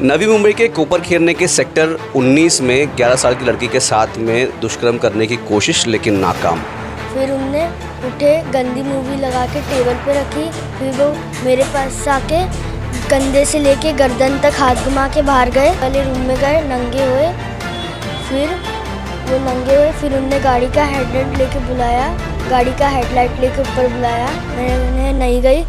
नवी मुंबई के कोपरखेरने के सेक्टर 19 में 11 साल की लड़की के साथ में दुष्कर्म करने की कोशिश लेकिन नाकाम। फिर उनने उठे गंदी मूवी लगा के टेबल पे रखी। फिर वो मेरे पास आके कंधे से लेके गर्दन तक हाथ घुमा के बाहर गए। पहले रूम में गए नंगे हुए। फिर उनने गाड़ी का हेडलाइट लेके बुलाया, गाड़ी का हेडलाइट लेके ऊपर बुलाया। मैंने नहीं गई।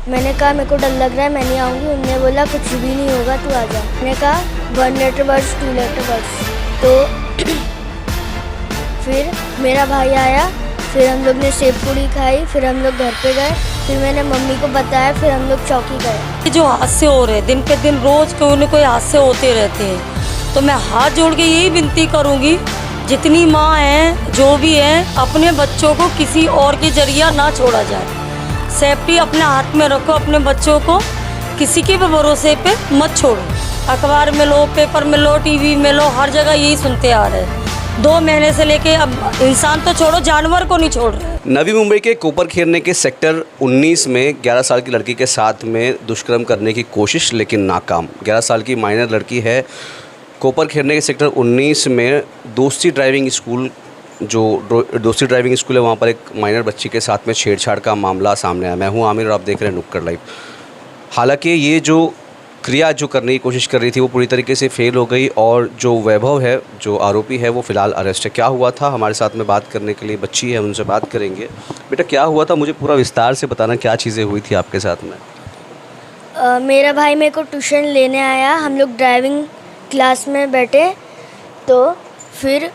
मैंने कहा मेरे को डर लग रहा है, मैं नहीं आऊँगी। उनने बोला कुछ भी नहीं होगा, तू आ जा। मैंने कहा 1 लेटर वर्ड्स 2 लेटर वर्ड्स। तो फिर मेरा भाई आया। फिर हम लोग ने सेब पूड़ी खाई। फिर हम लोग घर पे गए। फिर मैंने मम्मी को बताया। फिर हम लोग चौकी गए। जो हादसे हो रहे दिन पे दिन रोज कोई न कोई हादसे होते रहते हैं, तो मैं हाथ जोड़ के यही विनती करूंगी, जितनी माँ हैं जो भी हैं, अपने बच्चों को किसी और के जरिया ना छोड़ा जाए। सेफ्टी अपने हाथ में रखो, अपने बच्चों को किसी के भी भरोसे पे मत छोड़ो। अखबार में लो, पेपर में लो, टीवी में लो, हर जगह यही सुनते आ रहे हैं। 2 महीने से लेके अब इंसान तो छोड़ो, जानवर को नहीं छोड़ रहे। नवी मुंबई के कोपरखेरने के सेक्टर 19 में 11 साल की लड़की के साथ में दुष्कर्म करने की कोशिश लेकिन नाकाम। 11 साल की माइनर लड़की है। कोपरखेरने के सेक्टर 19 में दोस्ती ड्राइविंग स्कूल है, वहाँ पर एक माइनर बच्ची के साथ में छेड़छाड़ का मामला सामने आया। मैं हूँ आमिर और आप देख रहे हैं नुक्कड़ लाइव। हालांकि ये जो क्रिया जो करने की कोशिश कर रही थी वो पूरी तरीके से फेल हो गई और जो वैभव है, जो आरोपी है, वो फ़िलहाल अरेस्ट है। क्या हुआ था, हमारे साथ में बात करने के लिए बच्ची है, उनसे बात करेंगे। बेटा क्या हुआ था, मुझे पूरा विस्तार से बताना, क्या चीज़ें हुई थी आपके साथ में? मेरा भाई मेरे को ट्यूशन लेने आया। हम लोग ड्राइविंग क्लास में बैठे तो फिर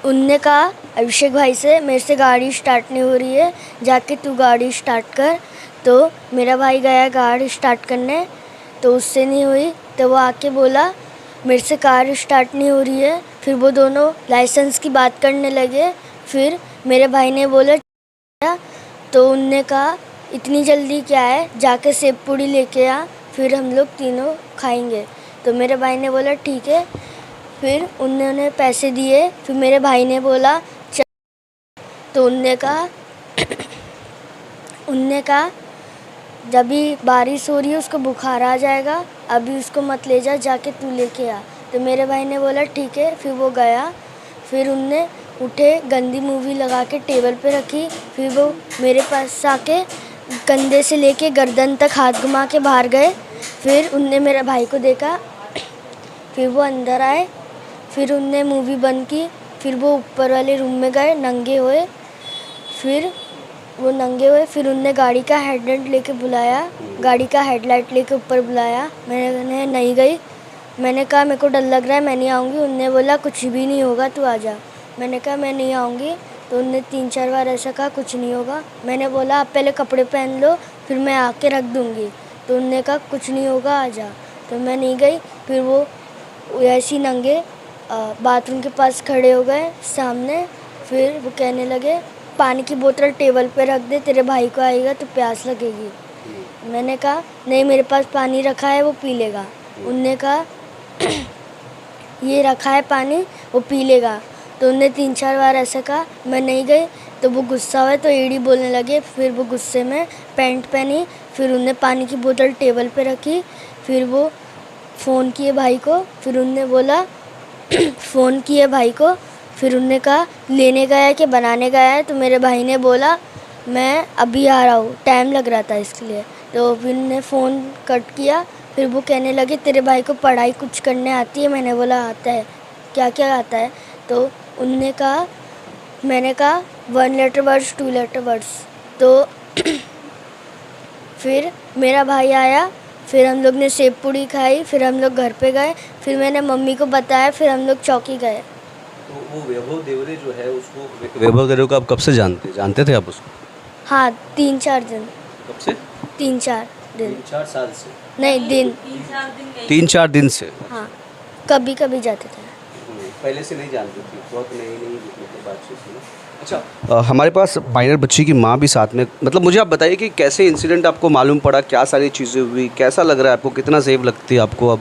उनने कहा अभिषेक भाई से, मेरे से गाड़ी स्टार्ट नहीं हो रही है, जाके तू गाड़ी स्टार्ट कर। तो मेरा भाई गया गाड़ी स्टार्ट करने, तो उससे नहीं हुई। तो वो आके बोला मेरे से कार स्टार्ट नहीं हो रही है। फिर वो दोनों लाइसेंस की बात करने लगे। फिर मेरे भाई ने बोला, तो उनने कहा इतनी जल्दी क्या है, जाके सेब पूड़ी लेके आ, फिर हम लोग तीनों खाएंगे। तो मेरे भाई ने बोला ठीक है। फिर उन्होंने पैसे दिए। फिर मेरे भाई ने बोला चल। तो उनने कहा जब भी बारिश हो रही है उसको बुखार आ जाएगा, अभी उसको मत ले जा, जाके तू लेके आ। तो मेरे भाई ने बोला ठीक है। फिर वो गया। फिर उनने उठे गंदी मूवी लगा के टेबल पे रखी। फिर वो मेरे पास आके कंधे से लेके गर्दन तक हाथ घुमा के बाहर गए। फिर उनने मेरे भाई को देखा। फिर वो अंदर आए। फिर उनने मूवी बंद की। फिर वो ऊपर वाले रूम में गए नंगे हुए। फिर उनने गाड़ी का हेडलाइट लेके बुलाया, गाड़ी का हेडलाइट लेके ऊपर बुलाया। मैंने नहीं गई। मैंने कहा मेरे को डर लग रहा है, मैं नहीं आऊँगी। उनने बोला कुछ भी नहीं होगा, तू आ जा। मैंने कहा मैं नहीं आऊँगी। तो उनने 3-4 बार ऐसा कहा कुछ नहीं होगा। मैंने बोला आप पहले कपड़े पहन लो, फिर मैं आके रख दूँगी। तो उनने कहा कुछ नहीं होगा, आ जा। तो मैं नहीं गई। फिर वो ऐसी नंगे बाथरूम के पास खड़े हो गए सामने। फिर वो कहने लगे पानी की बोतल टेबल पे रख दे, तेरे भाई को आएगा तो प्यास लगेगी। मैंने कहा नहीं, मेरे पास पानी रखा है, वो पी लेगा। उनने कहा ये रखा है पानी, वो पी लेगा। तो उनने 3-4 बार ऐसा कहा। मैं नहीं गई। तो वो गुस्सा हुआ तो एड़ी बोलने लगे। फिर वो गुस्से में पैंट पहनी। फिर उनने पानी की बोतल टेबल पे रखी। फिर वो फ़ोन किए भाई को। फिर उनने बोला फ़ोन किए भाई को। फिर उनने कहा लेने गया है कि बनाने गया है। तो मेरे भाई ने बोला मैं अभी आ रहा हूँ, टाइम लग रहा था इसलिए। तो फिर उन्होंने फ़ोन कट किया। फिर वो कहने लगे तेरे भाई को पढ़ाई कुछ करने आती है। मैंने बोला आता है। क्या क्या आता है? तो मैंने कहा 1 लेटर वर्ड्स 2 लेटर वर्ड्स। तो फिर मेरा भाई आया। फिर हम लोग ने सेब पूड़ी खाई। फिर हम लोग घर पे गए। फिर मैंने मम्मी को बताया। फिर हम लोग चौकी गए। तो वो वैभव देवरे जो है, उसको वैभव देवरे को आप कब से जानते थे आप उसको? हाँ, 3-4 दिन। कब से? 3-4 दिन। 3-4 साल से? नहीं, दिन। 3-4 दिन से? हाँ, कभी कभी जाते थे। पहले से नहीं जानती थी, बहुत नई बातचीत थी। अच्छा, हमारे पास माइनर बच्ची की माँ भी साथ में, मतलब मुझे आप बताइए कि कैसे इंसिडेंट आपको मालूम पड़ा, क्या सारी चीज़ें हुई, कैसा लग रहा है आपको, कितना सेफ लगती है आपको? अब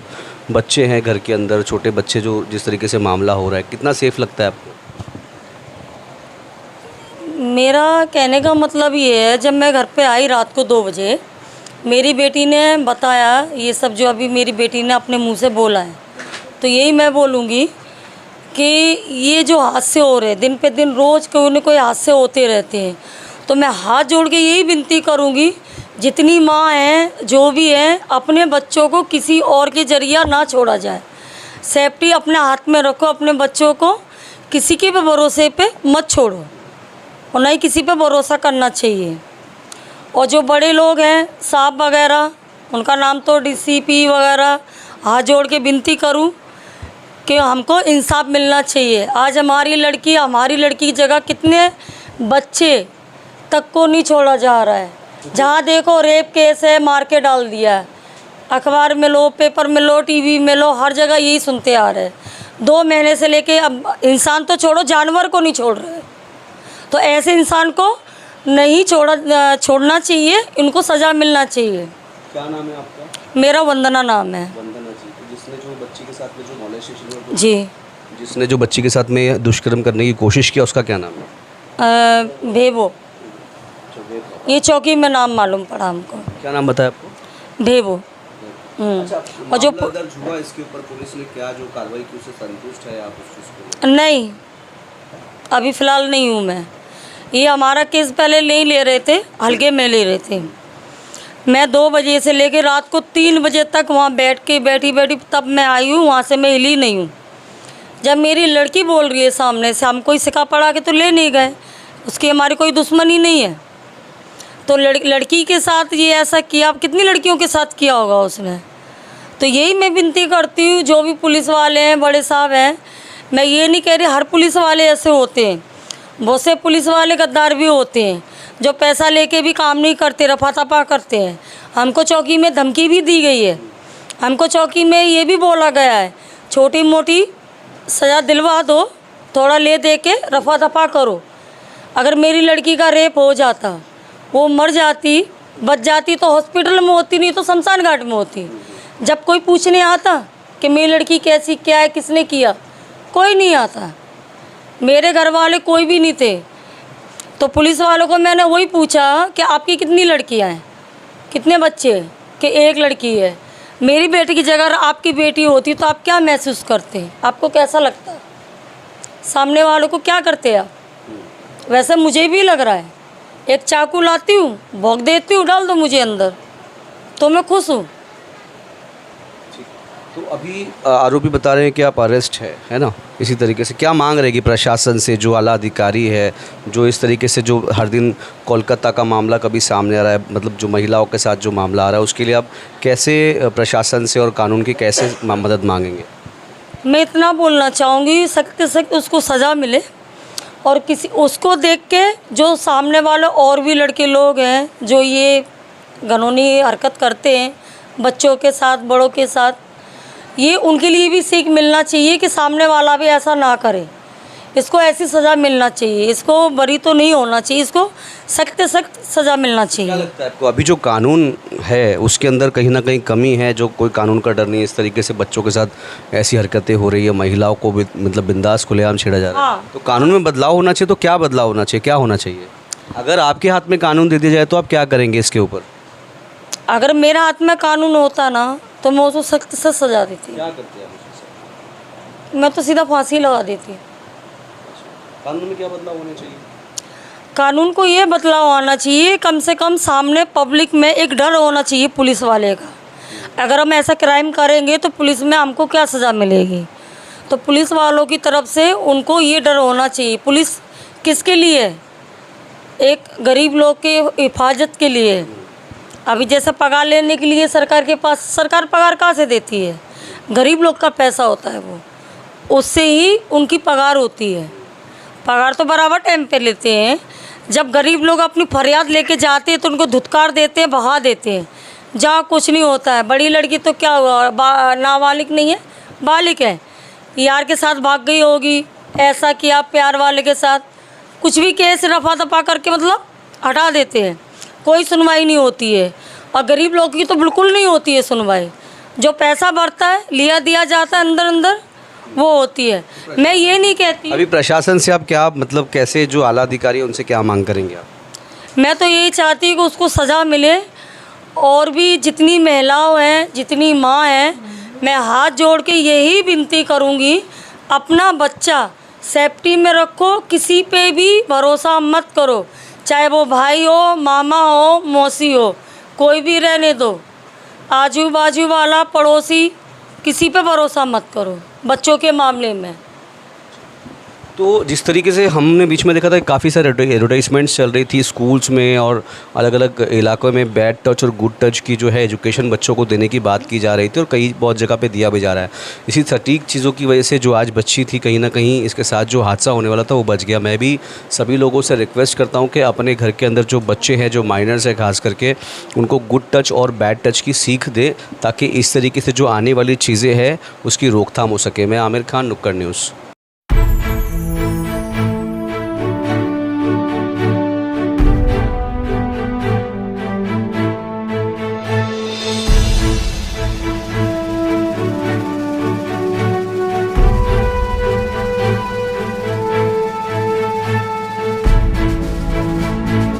बच्चे हैं घर के अंदर, छोटे बच्चे, जो जिस तरीके से मामला हो रहा है, कितना सेफ लगता है आपको? मेरा कहने का मतलब ये है, जब मैं घर पे आई रात को 2 बजे, मेरी बेटी ने बताया ये सब, जो अभी मेरी बेटी ने अपने मुंह से बोला है, तो यही मैं बोलूँगी कि ये जो हादसे हो रहे हैं दिन पे दिन, रोज़ कोई न कोई हादसे होते रहते हैं, तो मैं हाथ जोड़ के यही विनती करूँगी, जितनी माँ हैं जो भी हैं, अपने बच्चों को किसी और के जरिया ना छोड़ा जाए। सेफ्टी अपने हाथ में रखो, अपने बच्चों को किसी के भी भरोसे पे मत छोड़ो, और ना ही किसी पे भरोसा करना चाहिए। और जो बड़े लोग हैं, साहब वगैरह, उनका नाम तो डीसीपी वगैरह, हाथ जोड़ के विनती करूं कि हमको इंसाफ मिलना चाहिए। आज हमारी लड़की की जगह कितने बच्चे तक को नहीं छोड़ा जा रहा है। जहाँ देखो रेप केस है, मार के डाल दिया है। अखबार में लो, पेपर में लो, टीवी में लो, हर जगह यही सुनते आ रहे हैं। 2 महीने से लेके अब इंसान तो छोड़ो, जानवर को नहीं छोड़ रहे। तो ऐसे इंसान को नहीं छोड़ना चाहिए, इनको सज़ा मिलना चाहिए। क्या नाम है आपका? मेरा वंदना नाम है। वंदना जी। तो जिसने जो बच्ची के साथ में जो मॉलेस्टेशन, जी, जिसने जो बच्ची के साथ में दुष्कर्म करने की कोशिश किया, उसका क्या नाम है? भेबो, ये चौकी में नाम मालूम पड़ा हमको। क्या नाम बताया आपको? भेबो। और जो दर्ज हुआ इसके ऊपर, पुलिस ने क्या जो कार्रवाई की उससे संतुष्ट है आप उस चीज़ को? नहीं, अभी फ़िलहाल नहीं हूँ मैं। ये हमारा केस पहले नहीं ले रहे थे, हल्के में ले रहे थे। मैं 2 बजे से लेकर रात को 3 बजे तक वहाँ बैठी तब मैं आई हूँ, वहाँ से मैं हिली नहीं हूँ। जब मेरी लड़की बोल रही है सामने से, हम कोई सिखा पढ़ा के तो ले नहीं गए, उसकी हमारी कोई दुश्मनी नहीं है। तो लड़की के साथ ये ऐसा किया, अब कितनी लड़कियों के साथ किया होगा उसने। तो यही मैं विनती करती हूँ, जो भी पुलिस वाले हैं, बड़े साहब हैं, मैं ये नहीं कह रही हर पुलिस वाले ऐसे होते हैं, बहुत से पुलिस वाले गद्दार भी होते हैं, जो पैसा लेके भी काम नहीं करते, रफा तफा करते हैं। हमको चौकी में धमकी भी दी गई है, हमको चौकी में ये भी बोला गया है, छोटी मोटी सज़ा दिलवा दो, थोड़ा ले दे के रफा दफा करो। अगर मेरी लड़की का रेप हो जाता, वो मर जाती, बच जाती, तो हॉस्पिटल में होती, नहीं तो शमशान घाट में होती। जब कोई पूछने आता कि मेरी लड़की कैसी, क्या है, किसने किया, कोई नहीं आता। मेरे घर वाले कोई भी नहीं थे। तो पुलिस वालों को मैंने वही पूछा कि आपकी कितनी लड़कियां हैं, कितने बच्चे हैं, कि 1 लड़की है। मेरी बेटी की जगह आपकी बेटी होती तो आप क्या महसूस करते, आपको कैसा लगता, सामने वालों को क्या करते आप? वैसे मुझे भी लग रहा है, एक चाकू लाती हूँ, भोंक देती हूँ, डाल दो मुझे अंदर, तो मैं खुश हूँ। तो अभी आरोपी बता रहे हैं कि आप अरेस्ट है ना? इसी तरीके से क्या मांग रहेगी प्रशासन से, जो आला अधिकारी है, जो इस तरीके से जो हर दिन कोलकाता का मामला कभी सामने आ रहा है, मतलब जो महिलाओं के साथ जो मामला आ रहा है, उसके लिए आप कैसे प्रशासन से और कानून की कैसे मदद मांगेंगे? मैं इतना बोलना चाहूँगी, सख्त से सख्त उसको सज़ा मिले, और उसको देख के जो सामने वाले और भी लड़के लोग हैं जो ये घिनौनी हरकत करते हैं बच्चों के साथ, बड़ों के साथ, ये उनके लिए भी सीख मिलना चाहिए कि सामने वाला भी ऐसा ना करे। इसको ऐसी सज़ा मिलना चाहिए, इसको बरी तो नहीं होना चाहिए, इसको सख्त सख्त सज़ा मिलना चाहिए। क्या लगता है आपको अभी जो कानून है उसके अंदर कहीं ना कहीं कमी है, जो कोई कानून का डर नहीं है, इस तरीके से बच्चों के साथ ऐसी हरकतें हो रही है, महिलाओं को भी मतलब बिंदास खुलेआम छेड़ा जा रहा है? हाँ। तो कानून में बदलाव होना चाहिए। तो क्या बदलाव होना चाहिए, क्या होना चाहिए? अगर आपके हाथ में कानून दे दिया जाए तो आप क्या करेंगे इसके ऊपर? अगर मेरे हाथ में कानून होता ना तो मैं उसको सख्त से सजा देती। क्या करते हैं आप? मैं तो सीधा फांसी लगा देती। कानून में क्या बदलाव होने चाहिए? कानून को ये बदलाव आना चाहिए, कम से कम सामने पब्लिक में एक डर होना चाहिए पुलिस वाले का। अगर हम ऐसा क्राइम करेंगे तो पुलिस में हमको क्या सज़ा मिलेगी? तो पुलिस वालों की तरफ से उनको ये डर होना चाहिए। पुलिस किसके लिए है? एक गरीब लोग के हिफाजत के लिए। अभी जैसे पगार लेने के लिए सरकार के पास, सरकार पगार कहाँ से देती है? गरीब लोग का पैसा होता है, वो उससे ही उनकी पगार होती है। पगार तो बराबर टाइम पे लेते हैं। जब गरीब लोग अपनी फरियाद लेके जाते हैं तो उनको धुतकार देते हैं, बहा देते हैं, जहाँ कुछ नहीं होता है। बड़ी लड़की तो क्या हुआ, नाबालिग नहीं है, बालिग है, यार के साथ भाग गई होगी, ऐसा किया प्यार वाले के साथ, कुछ भी केस रफा दफा करके मतलब हटा देते हैं, कोई सुनवाई नहीं होती है। और गरीब लोगों की तो बिल्कुल नहीं होती है सुनवाई। जो पैसा बढ़ता है, लिया दिया जाता है अंदर अंदर, वो होती है। मैं ये नहीं कहती। अभी प्रशासन से आप क्या मतलब कैसे जो आला अधिकारी है उनसे क्या मांग करेंगे आप? मैं तो यही चाहती हूँ कि उसको सज़ा मिले और भी जितनी महिलाओं हैं, जितनी माँ हैं, मैं हाथ जोड़ के यही विनती करूँगी, अपना बच्चा सेफ्टी में रखो, किसी पे भी भरोसा मत करो, चाहे वो भाई हो, मामा हो, मौसी हो, कोई भी रहने दो, आजू बाजू वाला पड़ोसी, किसी पे भरोसा मत करो बच्चों के मामले में। तो जिस तरीके से हमने बीच में देखा था काफ़ी सारे एडवर्टाइजमेंट्स चल रही थी स्कूल्स में और अलग अलग इलाकों में बैड टच और गुड टच की जो है एजुकेशन बच्चों को देने की बात की जा रही थी और कई बहुत जगह पे दिया भी जा रहा है। इसी सटीक चीज़ों की वजह से जो आज बच्ची थी कहीं ना कहीं इसके साथ जो हादसा होने वाला था वो बच गया। मैं भी सभी लोगों से रिक्वेस्ट करता हूँ कि अपने घर के अंदर जो बच्चे हैं, जो माइनर्स हैं खास करके, उनको गुड टच और बैड टच की सीख दे ताकि इस तरीके से जो आने वाली चीज़ें हैं उसकी रोकथाम हो सके। मैं आमिर खान, नुक्कड़ न्यूज़।